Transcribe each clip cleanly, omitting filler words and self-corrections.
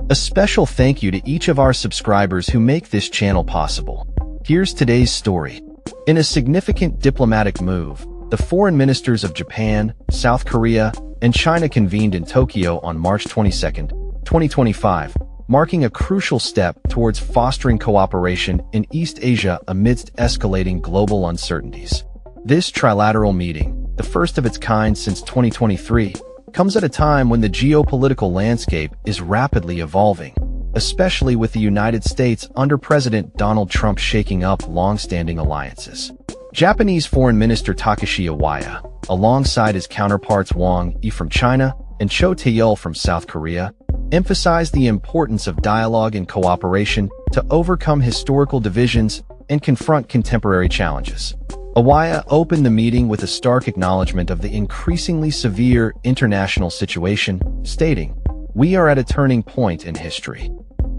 A special thank you to each of our subscribers who make this channel possible. Here's today's story. In a significant diplomatic move, the foreign ministers of Japan, South Korea, and China convened in Tokyo on March 22, 2025, marking a crucial step towards fostering cooperation in East Asia amidst escalating global uncertainties. This trilateral meeting, the first of its kind since 2023, comes at a time when the geopolitical landscape is rapidly evolving, especially with the United States under President Donald Trump shaking up long-standing alliances. Japanese Foreign Minister Takeshi Iwaya, alongside his counterparts Wang Yi from China and Cho Tae-yul from South Korea, emphasized the importance of dialogue and cooperation to overcome historical divisions and confront contemporary challenges. Iwaya opened the meeting with a stark acknowledgement of the increasingly severe international situation, stating, "We are at a turning point in history."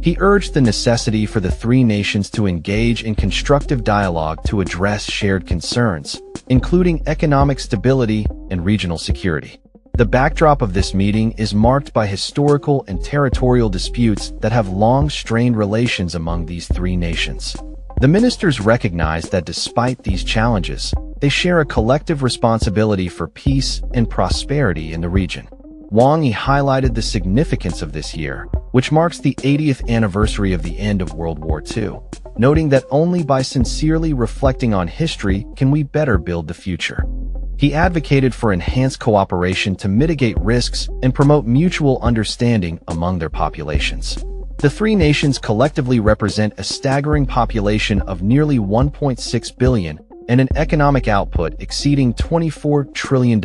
He urged the necessity for the three nations to engage in constructive dialogue to address shared concerns, including economic stability and regional security. The backdrop of this meeting is marked by historical and territorial disputes that have long strained relations among these three nations. The ministers recognize that despite these challenges, they share a collective responsibility for peace and prosperity in the region. Wang Yi highlighted the significance of this year, which marks the 80th anniversary of the end of World War II, noting that only by sincerely reflecting on history can we better build the future. He advocated for enhanced cooperation to mitigate risks and promote mutual understanding among their populations. The three nations collectively represent a staggering population of nearly 1.6 billion and an economic output exceeding $24 trillion,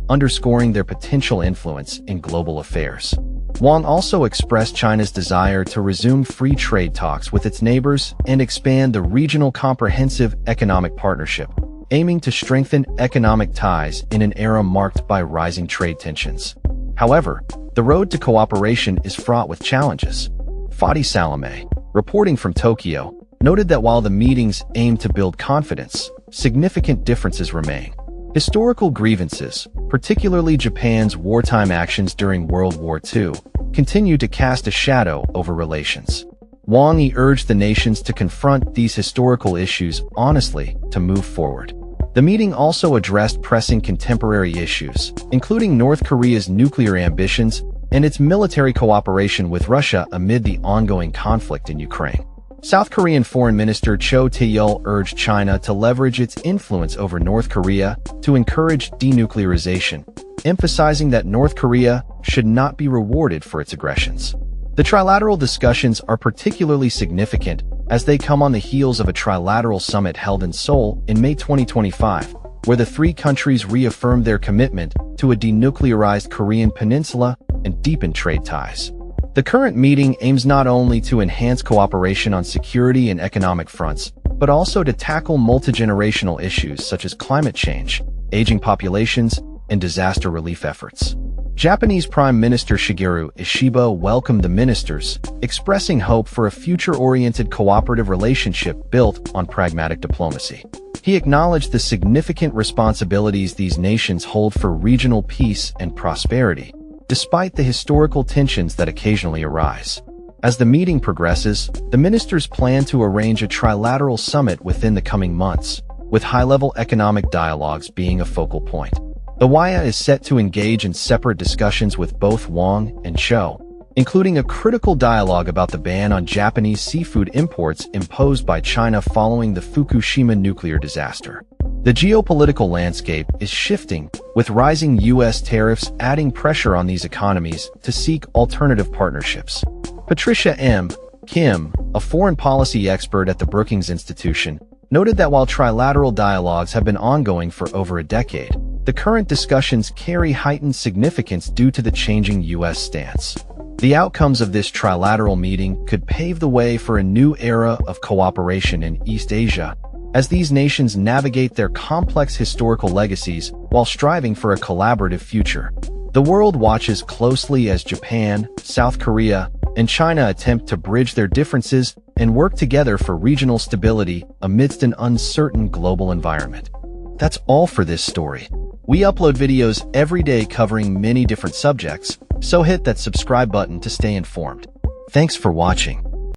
underscoring their potential influence in global affairs. Wang also expressed China's desire to resume free trade talks with its neighbors and expand the regional comprehensive economic partnership, aiming to strengthen economic ties in an era marked by rising trade tensions. However, the road to cooperation is fraught with challenges. Fadi Salome, reporting from Tokyo, noted that while the meetings aim to build confidence, significant differences remain. Historical grievances, particularly Japan's wartime actions during World War II, continue to cast a shadow over relations. Wang Yi urged the nations to confront these historical issues honestly to move forward. The meeting also addressed pressing contemporary issues, including North Korea's nuclear ambitions and its military cooperation with Russia amid the ongoing conflict in Ukraine. South Korean Foreign Minister Cho Tae-yul urged China to leverage its influence over North Korea to encourage denuclearization, emphasizing that North Korea should not be rewarded for its aggressions. The trilateral discussions are particularly significant as they come on the heels of a trilateral summit held in Seoul in May 2025, where the three countries reaffirmed their commitment to a denuclearized Korean peninsula and deepen trade ties. The current meeting aims not only to enhance cooperation on security and economic fronts, but also to tackle multi-generational issues such as climate change, aging populations, and disaster relief efforts. Japanese Prime Minister Shigeru Ishiba welcomed the ministers, expressing hope for a future-oriented cooperative relationship built on pragmatic diplomacy. He acknowledged the significant responsibilities these nations hold for regional peace and prosperity, despite the historical tensions that occasionally arise. As the meeting progresses, the ministers plan to arrange a trilateral summit within the coming months, with high-level economic dialogues being a focal point. Iwaya is set to engage in separate discussions with both Wang and Cho, including a critical dialogue about the ban on Japanese seafood imports imposed by China following the Fukushima nuclear disaster. The geopolitical landscape is shifting, with rising U.S. tariffs adding pressure on these economies to seek alternative partnerships. Patricia M. Kim, a foreign policy expert at the Brookings Institution, noted that while trilateral dialogues have been ongoing for over a decade, the current discussions carry heightened significance due to the changing U.S. stance. The outcomes of this trilateral meeting could pave the way for a new era of cooperation in East Asia, as these nations navigate their complex historical legacies while striving for a collaborative future. The world watches closely as Japan, South Korea, and China attempt to bridge their differences and work together for regional stability amidst an uncertain global environment. That's all for this story. We upload videos every day covering many different subjects, so hit that subscribe button to stay informed. Thanks for watching.